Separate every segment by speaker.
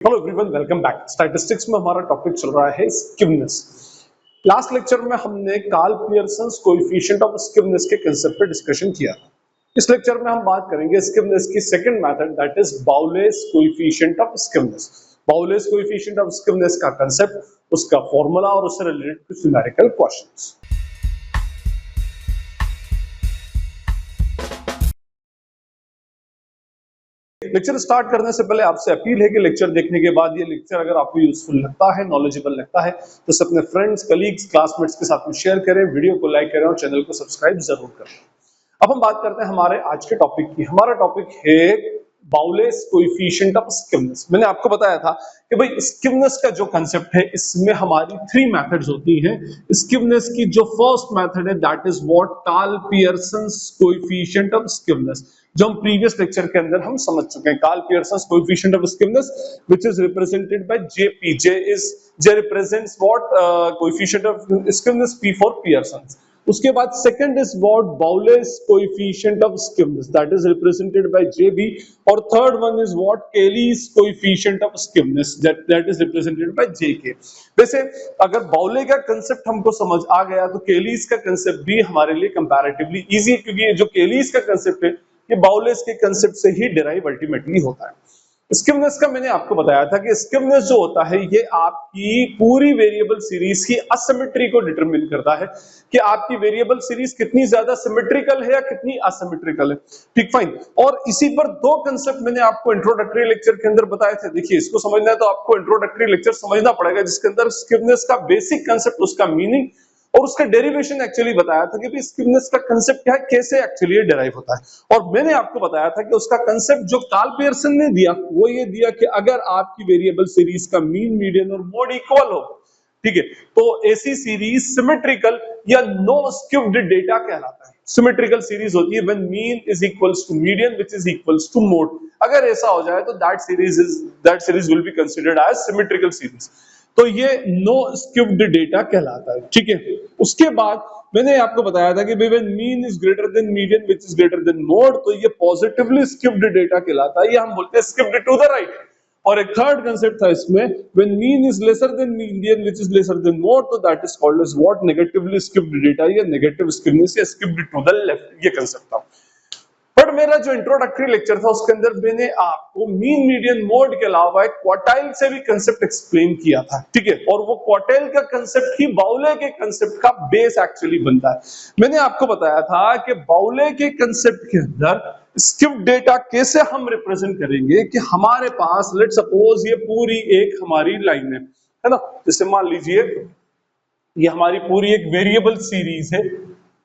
Speaker 1: Hello everyone, welcome back. Statistics में हमारा topic चल रहा है स्किवनेस। लास्ट लेक्चर में हमने कार्ल पियर्सन्स कोएफिशिएंट ऑफ स्किवनेस के कांसेप्ट पे डिस्कशन किया था। इस लेक्चर में हम बात करेंगे स्किवनेस की second method, that is Bowley's coefficient of skewness. Bowley's coefficient of skewness का कांसेप्ट, उसका फॉर्मूला और उससे रिलेटेड कुछ न्यूमेरिकल क्वेश्चंस। लेक्चर स्टार्ट करने से पहले आपसे अपील है कि लेक्चर देखने के बाद ये लेक्चर अगर आपको यूजफुल लगता है, नॉलेजेबल लगता है, तो इसे अपने फ्रेंड्स, कलीग्स, क्लासमेट्स के साथ में शेयर करें, वीडियो को लाइक करें और चैनल को सब्सक्राइब जरूर करें। अब हम बात करते हैं हमारे आज के टॉपिक की। हमारा टॉपिक है बाउलेस कोएफिशिएंट ऑफ स्किवनेस। मैंने आपको बताया था कि भाई स्किवनेस का जो कांसेप्ट है, इसमें हमारी 3 मेथड्स होती हैं। स्किवनेस की जो फर्स्ट मेथड है, that is what Karl Pearson's coefficient of skewness, जो हम प्रीवियस लेक्चर के अंदर हम समझ चुके हैं। Karl Pearson's coefficient of skewness which is represented by JP. J represents what coefficient of skewness, P for Pearson's. उसके बाद second is what Bowley's coefficient of skewness, that is represented by JB. और third one is what Kelly's coefficient of skewness, that is represented by JK. वैसे अगर बाउले का concept हमको समझ आ गया तो केलीज का कांसेप्ट भी हमारे लिए कंपैरेटिवली इजी है, क्योंकि ये जो केलीज का कांसेप्ट है ये बाउलेस के कांसेप्ट से ही डिराइव अल्टीमेटली होता है। स्किवनेस का मैंने आपको बताया था कि स्किवनेस जो होता है ये आपकी पूरी वेरिएबल सीरीज की असिमेट्री को डिटरमिन करता है कि आपकी वेरिएबल सीरीज कितनी ज्यादा सिमेट्रिकल है या कितनी असिमेट्रिकल है। ठीक, फाइन। और इसी पर 2 कांसेप्ट मैंने आपको इंट्रोडक्टरी लेक्चर के अंदर बताए थे। देखिए, इसको समझना है तो आपको इंट्रोडक्टरी लेक्चर समझना पड़ेगा, जिसके अंदर स्किवनेस का बेसिक कांसेप्ट, उसका मीनिंग और उसका डेरिवेशन एक्चुअली बताया था कि भाई स्किवनेस का कांसेप्ट क्या है, कैसे एक्चुअली ये डिराइव होता है। और मैंने आपको बताया था कि उसका कांसेप्ट जो कार्ल पियर्सन ने दिया वो ये दिया कि अगर आपकी वेरिएबल सीरीज का मीन, मीडियन और मोड इक्वल हो, ठीक है, तो ऐसी सीरीज सिमेट्रिकल या नो स्क्यूव्ड डेटा कहलाता है। सिमेट्रिकल सीरीज होती है when mean is equals to median which is equals to mode. अगर ऐसा हो जाए तो that series will be considered as symmetrical series. तो ये नो स्क्यूव्ड डेटा कहलाता है। ठीक है, उसके बाद मैंने आपको बताया था कि when mean is greater then median which is greater then mode, तो ये पॉजिटिवली स्क्यूव्ड डेटा कहलाता है, ये हम बोलते हैं स्क्यूव्ड टू द राइट। और एक थर्ड कांसेप्ट था इसमें, when mean is lesser than median which is lesser than mode, तो that is called as what negatively skewed data या नेगेटिव स्क्यूवनेस या स्क्यूव्ड टू द लेफ्ट, ये कांसेप्ट था। But मेरा जो इंट्रोडक्टरी लेक्चर था उसके अंदर मैंने आपको मीन, मीडियन, मोड के अलावा एक क्वार्टाइल से भी कांसेप्ट एक्सप्लेन किया था। ठीक है, और वो क्वार्टाइल का कांसेप्ट ही बाउले के कांसेप्ट का बेस एक्चुअली बनता है। मैंने आपको बताया था कि बाउले के कांसेप्ट के अंदर स्क्यूव्ड डेटा कैसे हम रिप्रेजेंट करेंगे कि हमारे पास लेट्स सपोज ये पूरी एक हमारी लाइन है ना। जैसे मान लीजिए ये हमारी पूरी एक वेरिएबल सीरीज है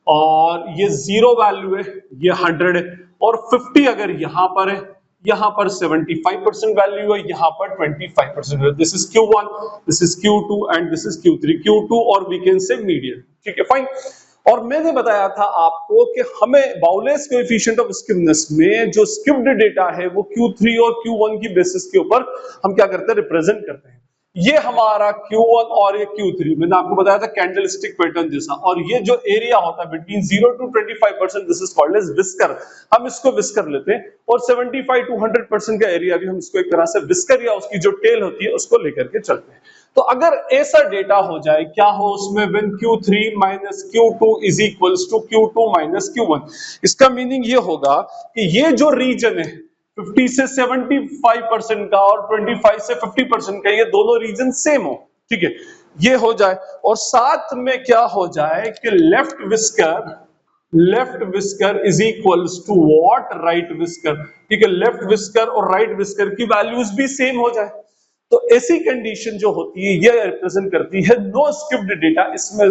Speaker 1: और ये 0 वैल्यू है, ये 100 है, और 50 अगर यहां पर है, यहां पर 75% वैल्यू है, यहां पर 25% है। This is Q1, this is Q2 and this is Q3, Q2 और वी कैन से मीडियन। ठीक है, फाइन। और मैंने बताया था आपको कि हमें बाउलेस कोएफिशिएंट ऑफ स्क्यूवनेस में जो स्क्यूव्ड डेटा है वो Q3 और Q1 की बेसिस के ऊपर हम क्या करते हैं, रिप्रेजेंट करते हैं। ये हमारा Q1 और ये Q3 मैंने आपको बताया था कैंडलस्टिक पैटर्न जैसा, और ये जो एरिया होता है between 0 to 25%, this is called as whisker. हम इसको विस्कर लेते हैं, और 75 to 100% का एरिया भी हम इसको एक तरह से विस्कर या उसकी जो टेल होती है उसको लेकर के चलते हैं। तो अगर ऐसा डेटा हो जाए, क्या हो उसमें, when Q3 minus Q2 is equals to Q2 minus Q1, इसका मीनिंग ये होगा कि ये जो रीजन है 50 से 75% का और 25 से 50% का, ये दोनों रीजन सेम हो। ठीक है, ये हो जाए, और साथ में क्या हो जाए कि left whisker is equals to what, right whisker. ठीक है, लेफ्ट विस्कर और राइट विस्कर की वैल्यूज भी सेम हो जाए, तो ऐसी कंडीशन जो होती है ये रिप्रेजेंट करती है नो स्क्यूव्ड डेटा। इसमें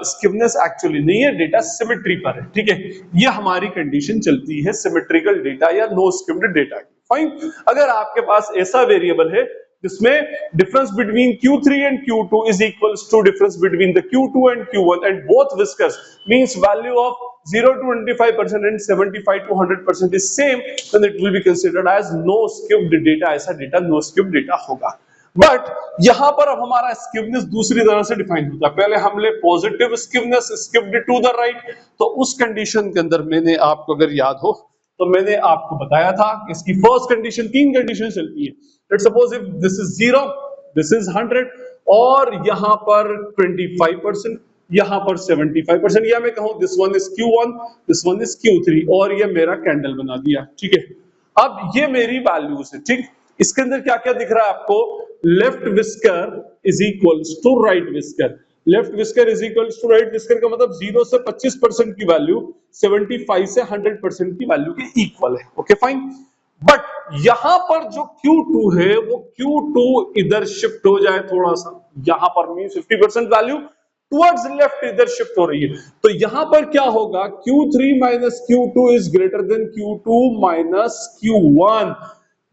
Speaker 1: स्क्यूवनेस एक्चुअली नहीं है, डेटा सिमेट्री पर है। ठीक है, ये हमारी कंडीशन चलती है सिमेट्रिकल डेटा या नो स्क्यूव्ड डेटा की। फाइन। अगर आपके पास ऐसा वेरिएबल है जिसमें difference between Q3 and Q2 is equals to difference between the Q2 and Q1 and both whiskers means value of 0 to 25% and 75 to 100% is same, then it will be considered as no skewed data। ऐसा data no skewed data होगा। But यहां पर अब हमारा स्क्यूवनेस दूसरी तरह से define होता है। पहले हमने पॉजिटिव स्क्यूवनेस, स्क्यूव्ड टू द राइट, तो उस कंडीशन के अंदर मैंने आपको अगर याद हो तो मैंने आपको बताया था कि इसकी फर्स्ट कंडीशन, 3 कंडीशन चलती है। Let's suppose if this is 0, this is 100 और यहाँ पर 25%, यहाँ पर 75%, या मैं कहूं this one is Q1, this one is Q3 और ये मेरा कैंडल बना दिया, ठीक है। अब ये मेरी वैल्यूज है, ठीक। इसके अंदर क्या क्या दिख रहा है आपको, left whisker is equals to right whisker, left whisker is equals to right whisker का मतलब 0 से 25% की वैल्यू 75 से 100% की वैल्यू के इक्वल है, ओके फाइन। बट यहां पर जो Q2 है वो Q2 इधर शिफ्ट हो जाए थोड़ा सा, यहां पर मीन 50% वैल्यू टुवर्ड्स लेफ्ट इधर शिफ्ट हो रही है, तो यहां पर क्या होगा, Q3 minus Q2 is greater than Q2 minus Q1।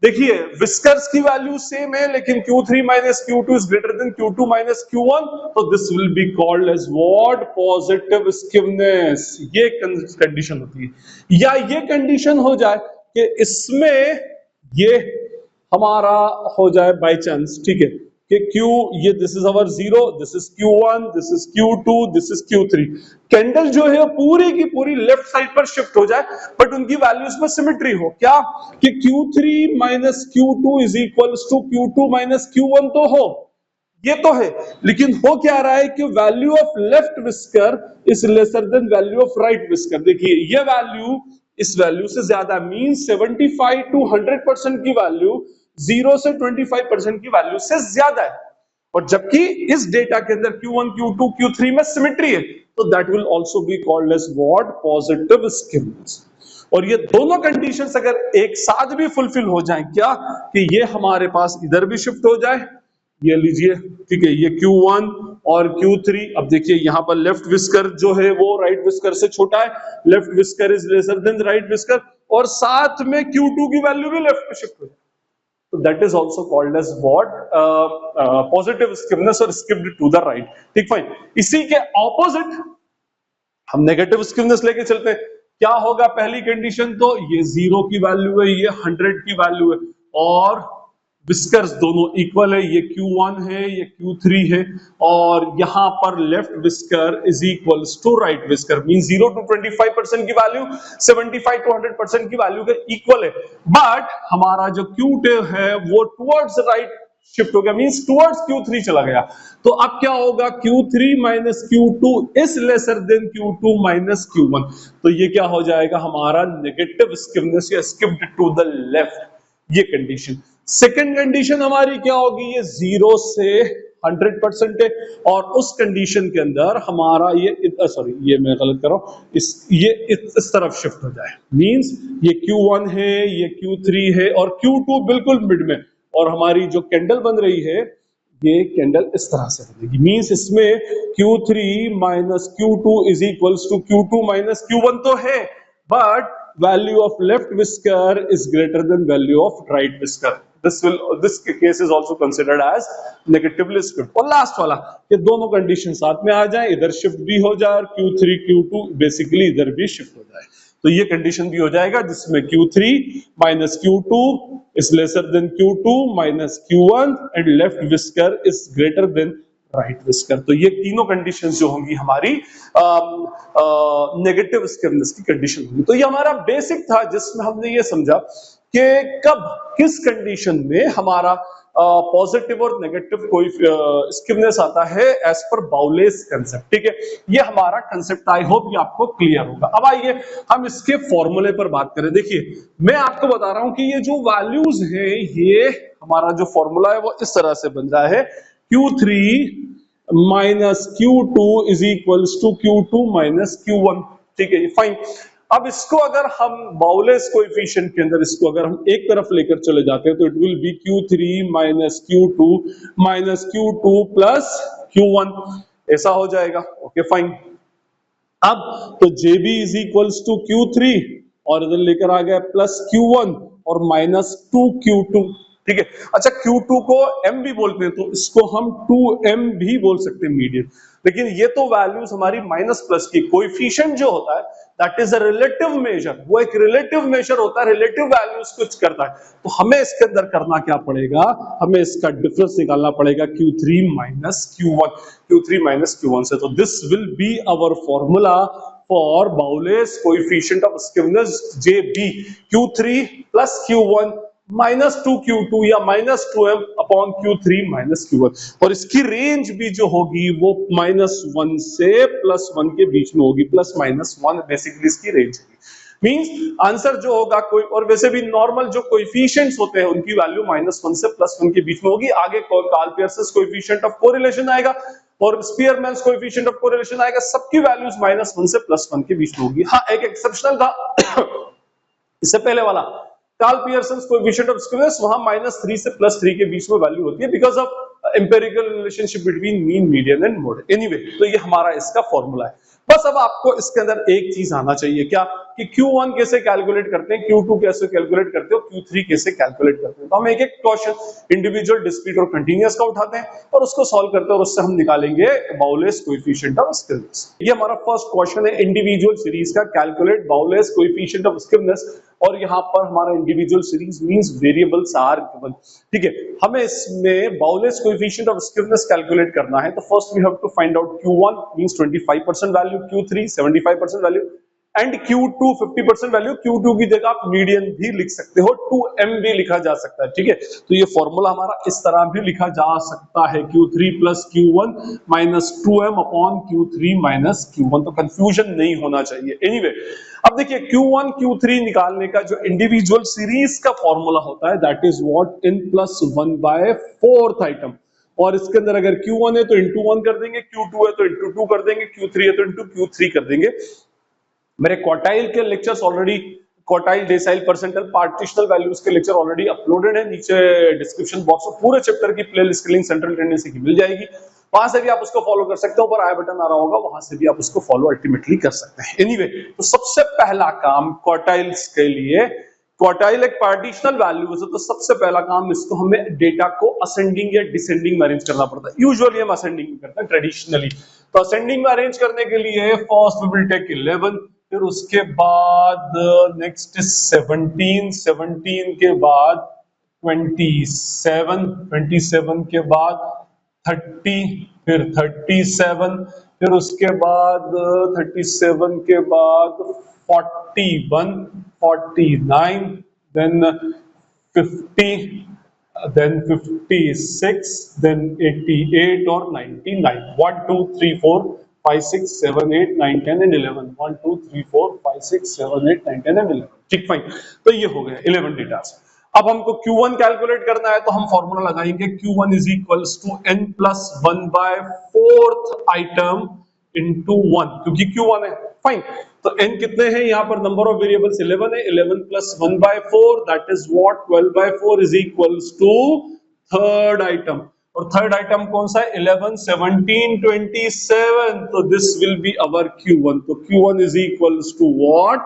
Speaker 1: देखिए विस्कर्स की वैल्यू सेम है लेकिन Q3 minus Q2 is greater than Q2 minus Q1, तो this will be called as what, positive skewness. ये कंडीशन होती है। या ये कंडीशन हो जाए कि इसमें ये हमारा हो जाए बाय चांस, ठीक है, कि Q, ये this is our 0, this is Q1, this is Q2, this is Q3, candle जो है पूरी की पूरी लेफ्ट साइड पर शिफ्ट हो जाए बट उनकी वैल्यूज में सिमेट्री हो, क्या कि Q3 minus Q2 is equals to Q2 minus Q1 तो हो, ये तो है, लेकिन हो क्या रहा है कि value of left whisker is lesser then value of right whisker. देखिए ये वैल्यू इस वैल्यू से ज्यादा, मीन 75 टू 100% की वैल्यू 0 से 25% की वैल्यू से ज्यादा है, और जबकि इस डेटा के अंदर Q1, Q2, Q3 में सिमेट्री है, तो that will also be called as what, positive skewness. और ये दोनों कंडीशंस अगर एक साथ भी फुलफिल हो जाएं, क्या कि ये हमारे पास इधर भी शिफ्ट हो जाए, ये लीजिए, ठीक है, ये Q1 और Q3, अब देखिए यहां पर लेफ्ट विस्कर जो है वो राइट विस्कर से छोटा है, left whisker is lesser then right whisker, और साथ में Q2 की वैल्यू भी लेफ्ट में शिफ्ट हो जाए, तो that is also called as what, positive skewness और स्किप्ड टू द राइट, ठीक फाइन। इसी के ऑपोजिट हम नेगेटिव स्क्यूनेस लेके चलते हैं, क्या होगा, पहली कंडीशन तो ये 0 की वैल्यू है, ये 100 की वैल्यू है, और विस्कर्स दोनों इक्वल है, ये Q1 है, ये Q3 है, और यहां पर left whisker is equals to right whisker, mean 0 to 25% की वैल्यू 75 टू 100% की वैल्यू के इक्वल है, बट हमारा जो Q2 है वो टुवर्ड्स राइट शिफ्ट हो गया, मींस टुवर्ड्स Q3 चला गया, तो अब क्या होगा, Q3 minus Q2 is lesser then Q2 minus Q1, तो ये क्या हो जाएगा हमारा नेगेटिव स्क्यूनेस या स्किप्ड टू द लेफ्ट, ये कंडीशन। सेकंड कंडीशन हमारी क्या होगी, ये 0 से 100% है, और उस कंडीशन के अंदर हमारा ये सॉरी ये मैं गलत कर रहा हूं, ये इस तरफ शिफ्ट हो जाए, मींस ये Q1 है, ये Q3 है और Q2 बिल्कुल मिड में, और हमारी जो कैंडल बन रही है ये कैंडल इस तरह से बनेगी, मींस इसमें Q3 minus Q2 is equals to Q2 minus Q1 तो है, but value of left whisker is greater than value of right whisker. This case is also considered as negatively skipped. और last वाला, ये दोनों condition साथ में आ जाए, इधर शिफ्ट भी हो जाए और Q3 Q2 बेसिकली इधर भी शिफ्ट हो जाए, तो ये कंडीशन भी हो जाएगा जिसमें Q3 minus Q2 is lesser then Q2 minus Q1 and left whisker is greater then right whisker. तो ये तीनों कंडीशंस जो होंगी हमारी नेगेटिव स्क्यूनेस की कंडीशन होगी। तो ये हमारा बेसिक था जिसमें हमने ये समझा कि कब किस कंडीशन में हमारा पॉजिटिव और नेगेटिव कोई स्क्यूनेस आता है एज पर बाउलेस कंसेप्ट, ठीक है, ये हमारा कंसेप्ट, आई होप ये आपको क्लियर होगा। अब आइए हम इसके फॉर्मूले पर बात करें। देखिए मैं आपको बता रहा हूं कि ये जो वैल्यूज है ये हमारा जो फॉर्मूला है वो इस तरह से बन रहा है, Q3 minus Q2 is equals to Q2 minus Q1, ठीक है, फाइन। अब इसको अगर हम बाउलेस कोएफिशिएंट के अंदर इसको अगर हम एक तरफ लेकर चले जाते हैं तो it will be Q3 minus Q2 minus Q2 plus Q1, ऐसा हो जाएगा, ओके फाइन। अब तो JB is equals to Q3 और इधर लेकर आ गया प्लस Q1 और माइनस 2Q2, ठीक है। अच्छा Q2 को M भी बोलते हैं तो इसको हम 2M भी बोल सकते हैं मीडियन, लेकिन ये तो वैल्यूज हमारी माइनस प्लस की, कोएफिशिएंट जो होता है that is a relative major, वो एक रिलेटिव मेजर होता है, रिलेटिव वैल्यूज कुछ करता है, तो हमें इसके अंदर करना क्या पड़ेगा, हमें इसका डिफरेंस निकालना पड़ेगा Q3 minus Q1, Q3 minus Q1 से, तो this will be our formula for Bowley's coefficient of skewness JB, Q3 plus Q1 -2Q2 या -2m upon Q3 minus Q1, और इसकी रेंज भी जो होगी वो -1 से +1 के बीच में होगी, +-1 बेसिकली इसकी रेंज होगी। मींस आंसर जो होगा कोई, और वैसे भी नॉर्मल जो कोएफिशिएंट्स होते हैं उनकी वैल्यू -1 से +1 के बीच में होगी। आगे Karl Pearson's coefficient of correlation आएगा और स्पीयरमैन्स कोएफिशिएंट ऑफ कोरिलेशन आएगा, सबकी वैल्यूज -1 से +1 के बीच में होगी। हाँ, एक एक्सेप्शनल था इससे पहले वाला, Karl Pearson's coefficient of skewness, वहां -3 से +3 के बीच में वैल्यू होती है because of empirical relationship between mean, median and mode. Anyway, तो ये हमारा इसका फॉर्मूला है। बस अब आपको इसके अंदर एक चीज आना चाहिए, क्या कि Q1 कैसे कैलकुलेट करते हैं, Q2 कैसे कैलकुलेट करते हो, Q3 कैसे कैलकुलेट करते हैं। तो हम एक एक क्वेश्चन इंडिविजुअल, डिस्क्रीट और कंटीन्यूअस का उठाते हैं और उसको सॉल्व करते हैं और उससे हम निकालेंगे बाउलेस कोएफिशिएंट ऑफ स्क्यूनेस। ये हमारा फर्स्ट क्वेश्चन है इंडिविजुअल सीरीज का, calculate Bowley's coefficient of skewness, और यहाँ पर हमारा individual series means variables are given. ठीक है, हमें इसमें Bowley's coefficient of skewness calculate करना है। तो first we have to find out Q1 means 25% value, Q3 75% value and Q2 50% value. Q2 की जगह आप मीडियन भी लिख सकते हो, 2m भी लिखा जा सकता है। ठीक है, तो ये फॉर्मूला हमारा इस तरह भी लिखा जा सकता है, Q3 plus Q1 minus 2m upon Q3 minus Q1। तो कंफ्यूजन नहीं होना चाहिए। एनीवे, अब देखिए Q1 Q3 निकालने का जो इंडिविजुअल सीरीज का फॉर्मूला होता है that is what n plus 1/4 item, और इसके अंदर अगर Q1 है तो इंटू 1 कर देंगे, Q2 है तो इंटू 2 कर देंगे, Q3 है तो इंटू Q3 कर देंगे। मेरे क्वार्टाइल के lectures already, quartile, decile, percentile, partitional values के लेक्चर ऑलरेडी अपलोडेड है, नीचे डिस्क्रिप्शन बॉक्स में पूरे चैप्टर की प्लेलिस्ट की लिंक सेंट्रल टेंडेंसी की मिल जाएगी, वहां से भी आप उसको फॉलो कर सकते हो, ऊपर आई बटन आ रहा होगा, वहां से भी आप उसको फॉलो अल्टीमेटली कर सकते हैं। एनीवे, तो सबसे पहला काम क्वार्टाइल्स के लिए, क्वार्टाइल एक पार्टिशनल वैल्यूज है, तो सबसे पहला काम इसको हमें डेटा को असेंडिंग या डिसेंडिंग में अरेंज करना पड़ता है। यूजुअली हम असेंडिंग में करते हैं ट्रेडिशनली, तो असेंडिंग में अरेंज करने के लिए फर्स्ट वी विल टेक 11, फिर उसके बाद नेक्स्ट 17, 17 के बाद 27, 27 के बाद 30, फिर 37, फिर उसके बाद 37 के बाद 41, 49, देन 50, then 56, then 88 और 99, 1 2 3 4 5 6 7 8 9 10 and 11, 1 2 3 4 5 6 7 8 9 10 and 11। ठीक, फाइन, तो ये हो गया 11 डेटा। अब हमको Q1 कैलकुलेट करना है, तो हम फॉर्मूला लगाएंगे Q1 is equals to n plus 1/4 item into 1, क्योंकि Q1 है। फाइन, तो n कितने हैं यहाँ पर, नंबर ऑफ वेरिएबल्स 11 है, 11 plus 1/4 that is what 12/4 is equals to third item, और थर्ड आइटम कौन सा है, 11 17 27, तो this will be our Q1, तो Q1 is equals to what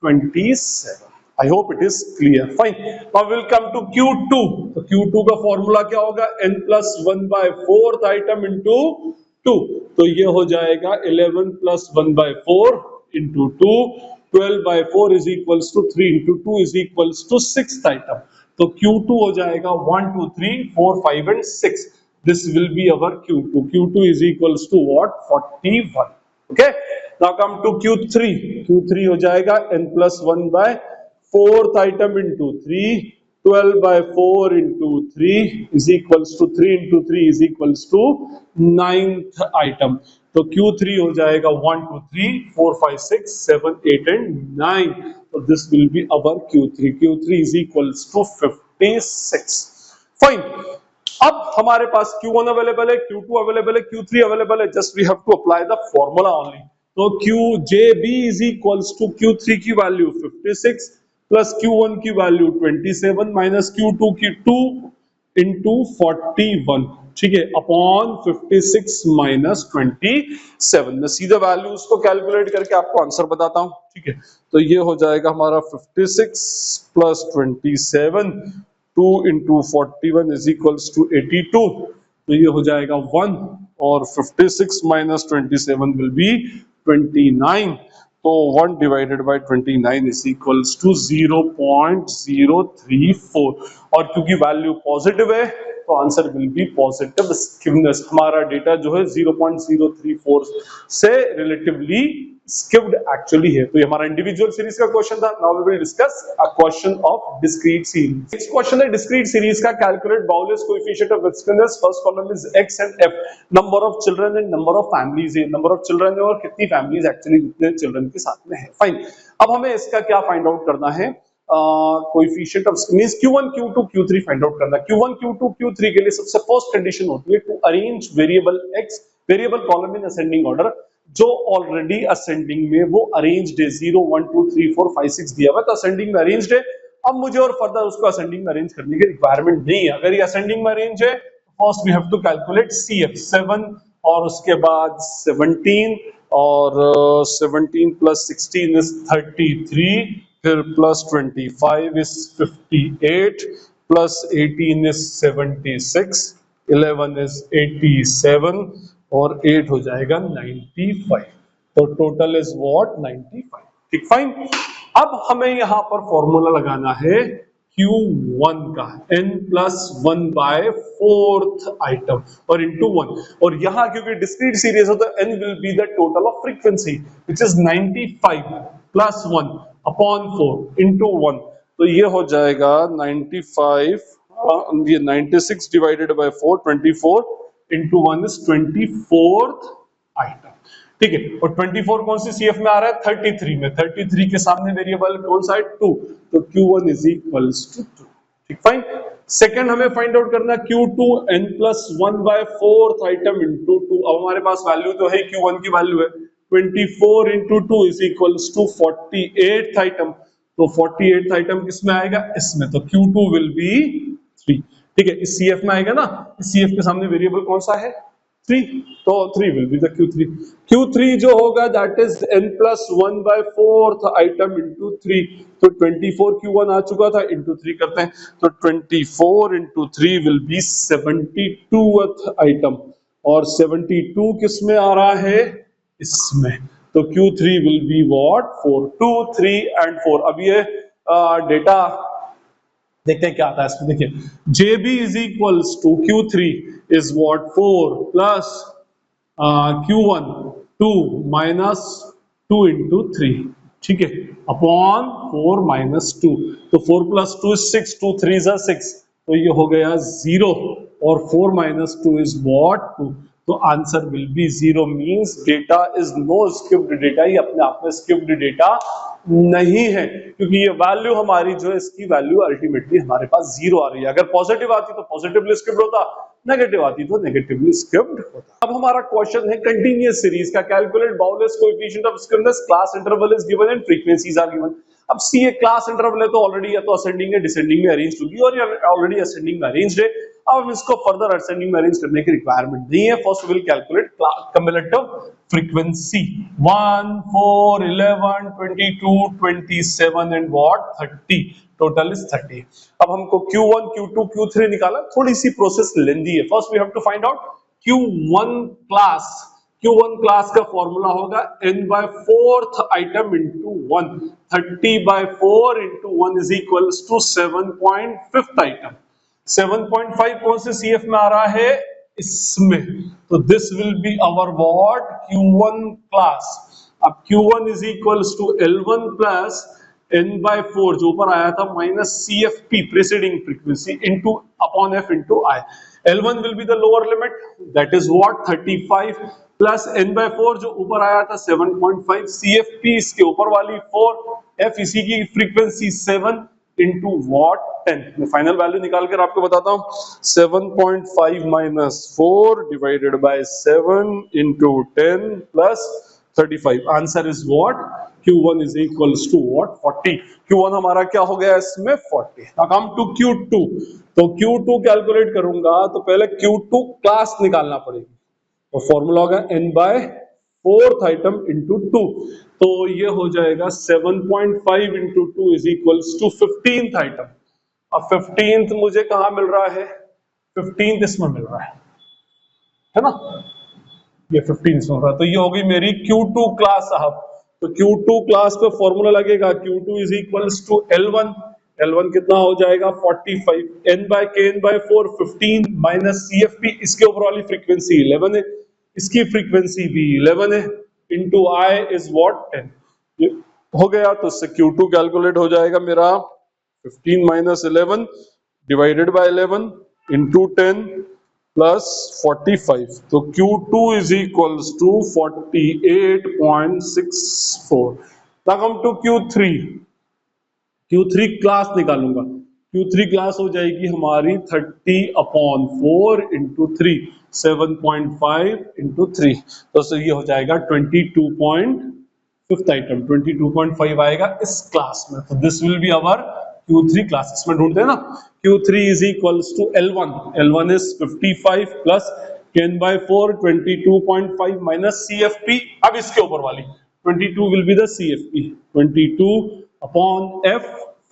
Speaker 1: 27। I hope it is clear. Fine. Now we'll come to Q2. तो Q2 का formula क्या होगा, n प्लस 1/4 आइटम इंटू 2, तो ये हो जाएगा 11 plus 1/4 into 2, 12/4 is equals to 3 into 2 is equals to 6th item, तो Q2 हो जाएगा 1 2 3 4 5 and 6। This will be our Q2. Q2 is equals to what, 41. Okay. Now come to Q3. Q3 हो जाएगा n plus 1/4 item into 3, 12/4 into 3 is equals to 3 into 3 is equals to 9th item, तो Q3 हो जाएगा 1 2 3 4 5 6 7 8 and 9, so this will be our Q3. Q3 is equals to 56. Fine. अब हमारे पास Q1 available है, Q2 available है, Q3 available है, just we have to apply the formula only. तो QJB is equals to Q3 की value 56 plus Q1 की value 27 minus Q2 की 2 into 41, ठीक है, अपॉन 56 माइनस 27। मैं सीधे वैल्यूज को कैलकुलेट करके आपको आंसर बताता हूं। ठीक है, तो ये हो जाएगा हमारा 56 plus 27, 2 into 41 is equals to 82, तो ये हो जाएगा 1, और 56 माइनस 27 विल बी 29, तो 1 divided by 29 is equals to 0.034, और क्योंकि वैल्यू पॉजिटिव है तो answer will be positive skewness. हमारा डेटा जो है 0.034 से रिलेटिवली स्किप्ड एक्चुअली है। तो ये हमारा इंडिविजुअल सीरीज का क्वेश्चन था। Now we will discuss a question of discrete series. Next question है डिस्क्रीट सीरीज का। Calculate Bowley's coefficient of exponents. First column is x and f, number of children and number of families है। Number of children है और कितनी families actually कितने children के साथ में है। फाइन, अब हमें इसका क्या फाइंड आउट करना है, coefficient of means q1 q2 q3 find out करना है। q1 q2 q3 के लिए सबसे फर्स्ट कंडीशन होती है to arrange variable x, variable column in ascending order. जो ऑलरेडी असेंडिंग में वो अरेंज्ड है, 0 1 2 3 4 5 6 दिया हुआ, तो असेंडिंग में अरेंज्ड है। अब मुझे और फर्दर उसको असेंडिंग में अरेंज करने की रिक्वायरमेंट नहीं है। अगर ये असेंडिंग में अरेंज है, first we have to calculate CF 7 और उसके बाद 17 और 17 प्लस 16 इज 33, फिर plus 25 is 58, plus 18 is 76, 11 is 87 और 8 हो जाएगा 95। तो टोटल इज व्हाट 95। ठीक, फाइन। अब हमें यहां पर फॉर्मूला लगाना है Q1 का, n+1/4th आइटम और इंटू 1। और यहां क्योंकि डिस्क्रीट सीरीज है तो n will be the total of frequency which is 95 + 1 upon 4 into 1। तो ये हो जाएगा 95, ये 96 divided by 4, 24 into 1 is 24th item. ठीक है, और 24 कौन सी CF में आ रहा है, 33 में। 33 के सामने वेरिएबल कौन सा है, 2, तो Q1 इज इक्वल्स टू 2। ठीक, फाइन। सेकंड हमें फाइंड आउट करना Q2 n+1/4th आइटम इंटू 2। अब हमारे पास वैल्यू तो है, Q1 की वैल्यू है 24 into 2 is equals to 48th item. तो 48th आइटम किसमें आएगा, इसमें, तो Q2 विल बी 3। ठीक है, इस CF में आएगा ना, इस CF के सामने वेरिएबल कौन सा है, 3, तो 3 will be the Q3। Q3 जो होगा that is n+1/4th item into 3। तो 24 Q1 आ चुका था, इंटू 3 करते हैं, तो 24 into 3 will be 72th item. और 72 किस में आ रहा है, इसमें, तो Q3 will be what 4, 2 3 and 4। अब ये डेटा देखते हैं क्या आता है इसमें। देखिए JB is equals to Q3 is what 4 plus Q1 2 minus 2 into 3। ठीक है, अपॉन 4 माइनस 2। तो 4 प्लस 2 इज 6, 2 3 जा 6, तो ये हो गया 0 और 4 माइनस 2 इज व्हाट 2। तो answer will be 0 means data is no skipped data. ये अपने आप में स्किप्ड डेटा नहीं है, क्योंकि ये वैल्यू हमारी जो है, इसकी वैल्यू अल्टीमेटली हमारे पास 0 आ रही है। अगर पॉजिटिव आती तो पॉजिटिवली स्किप्ड होता, नेगेटिव आती तो नेगेटिवली स्किप्ड होता। अब हमारा क्वेश्चन है कंटीन्यूअस सीरीज का। Calculate Bowley's coefficient of skewness, class interval is given and frequencies are given. अब सी ये क्लास इंटरवल है तो ऑलरेडी या तो असेंडिंग या डिसेंडिंग में अरेंज होगी, और ये ऑलरेडी असेंडिंग में अरेंज्ड है। अब हम इसको फर्दर असेंडिंग में अरेंज करने की रिक्वायरमेंट नहीं है। First will calculate cumulative frequency 1 4 11 22 27 and what 30, total is 30। अब हमको Q1 Q2 Q3 निकाला, थोड़ी सी प्रोसेस लेंदी है। First we have to find out Q1 class. Q1 class का फॉर्मूला होगा n/4th item into 1। 30/4 into 1 is equals to 7.5th item. 7.5 कौन से CF में आ रहा है, इसमें, तो this will be our what Q1 class. अब Q1 is equals to L1 plus n/4 जो ऊपर आया था minus CFP preceding frequency into upon F into I। L1 will be the lower limit, that is what 35 plus n/4 जो ऊपर आया था 7.5, CFP इसके ऊपर वाली 4, F इसी की फ्रीक्वेंसी 7 इंटू वॉट 10। मैं फाइनल वैल्यू निकाल कर आपको बताता हूँ, 7.5 minus 4 divided by 7 into 10 plus 35। Answer is what Q1 is equals to what 40। Q1 हमारा क्या हो गया इसमें 40। Now come to Q2। तो Q2 कैलकुलेट करूंगा तो पहले Q2 क्लास निकालना पड़ेगी, तो फॉर्मूला होगा n/4th आइटम इंटू 2। तो ये हो जाएगा 7.5 into 2 is equals to 15th item. अब 15th मुझे कहां मिल रहा है, 15th इसमें मिल रहा है ना, ये 15 इसमें मिल रहा है। तो ये होगी मेरी Q2 क्लास साहब। तो Q2 क्लास पे फॉर्मूला लगेगा Q2 is equals to L1। L1 कितना हो जाएगा 45, n/k/4 15 माइनस CFP, इसके ऊपर वाली फ्रीक्वेंसी 11 है, इसकी फ्रीक्वेंसी भी 11 है, इंटू आई इज व्हाट 10 हो गया। तो इससे Q2 कैलकुलेट हो जाएगा मेरा 15 minus 11 divided by 11 into 10 plus 45। तो Q2 is equals to 48.64। Now come to Q3। Q3 class निकालूंगा। Q3 क्लास हो जाएगी हमारी 30/4 इंटू 3 7.5 इंटू 3। तो ये हो जाएगा 5th आइटम 22.5 आएगा इस क्लास में। तो this will be our Q3 class. इसमें ढूंढते हैं ना Q3 is equals to L1। L1 is 55 plus 10/4 22.5 minus CFP। अब इसके ऊपर वाली 22 will be the CFP 22 upon F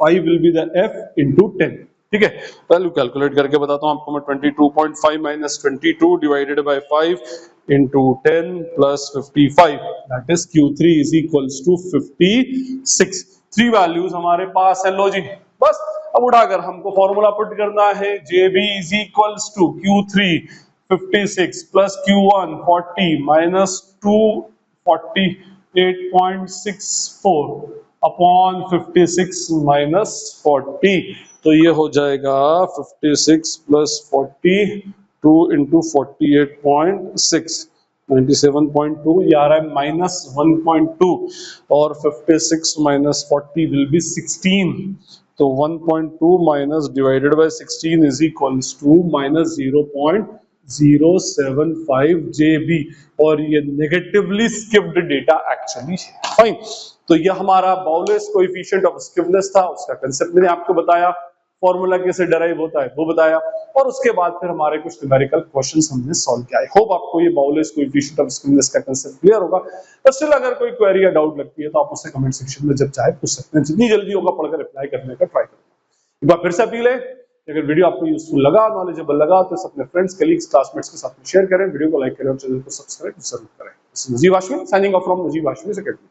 Speaker 1: 5 will be the F into 10। ठीक है, वैल्यू कैलकुलेट करके बताता हूं आपको मैं। 22.5 minus 22 divided by 5 into 10 plus 55 that is Q3 is equals to 56। Three values हमारे पास है। लो जी बस अब उठाकर हमको फॉर्मूला पुट करना है। JB is equals to Q3 56 plus Q1 40 minus 248.64 upon 56 minus 40। तो ये हो जाएगा 56 प्लस 40 2 इंटू 48.6 97.2 ये आ रहा है माइनस 1.2 और 56 माइनस 40 विल बी 16। तो 1.2 minus divided by 16 is equals to minus 0.075 JB और ये negatively skipped data actually fine. तो ये हमारा बाउलेस कोएफिशिएंट ऑफ स्किपनेस था, उसका कांसेप्ट मैंने आपको बताया, फॉर्मूला कैसे डिराइव होता है वो बताया और उसके बाद फिर हमारे कुछ न्यूमेरिकल क्वेश्चंस हमने सॉल्व किया। आई होप आपको ये बाउलेस कोएफिशिएंट ऑफ स्किपनेस का कांसेप्ट क्लियर होगा। पर स्टिल अगर कोई क्वेरी या डाउट लगती है तो आप मुझसे कमेंट सेक्शन में जब चाहे पूछ सकते हैं, जितनी जल्दी होगा पढ़कर रिप्लाई करने का ट्राई करूंगा। एक बार फिर से अपील है, अगर वीडियो आपको यूजफुल लगा, नॉलेजेबल लगा तो अपने फ्रेंड्स, कलीग्स, क्लासमेट्स के साथ शेयर करें, वीडियो को लाइक करें और चैनल को सब्सक्राइब जरूर करें। Najeeb Hashmi signing off from Najeeb Hashmi academy.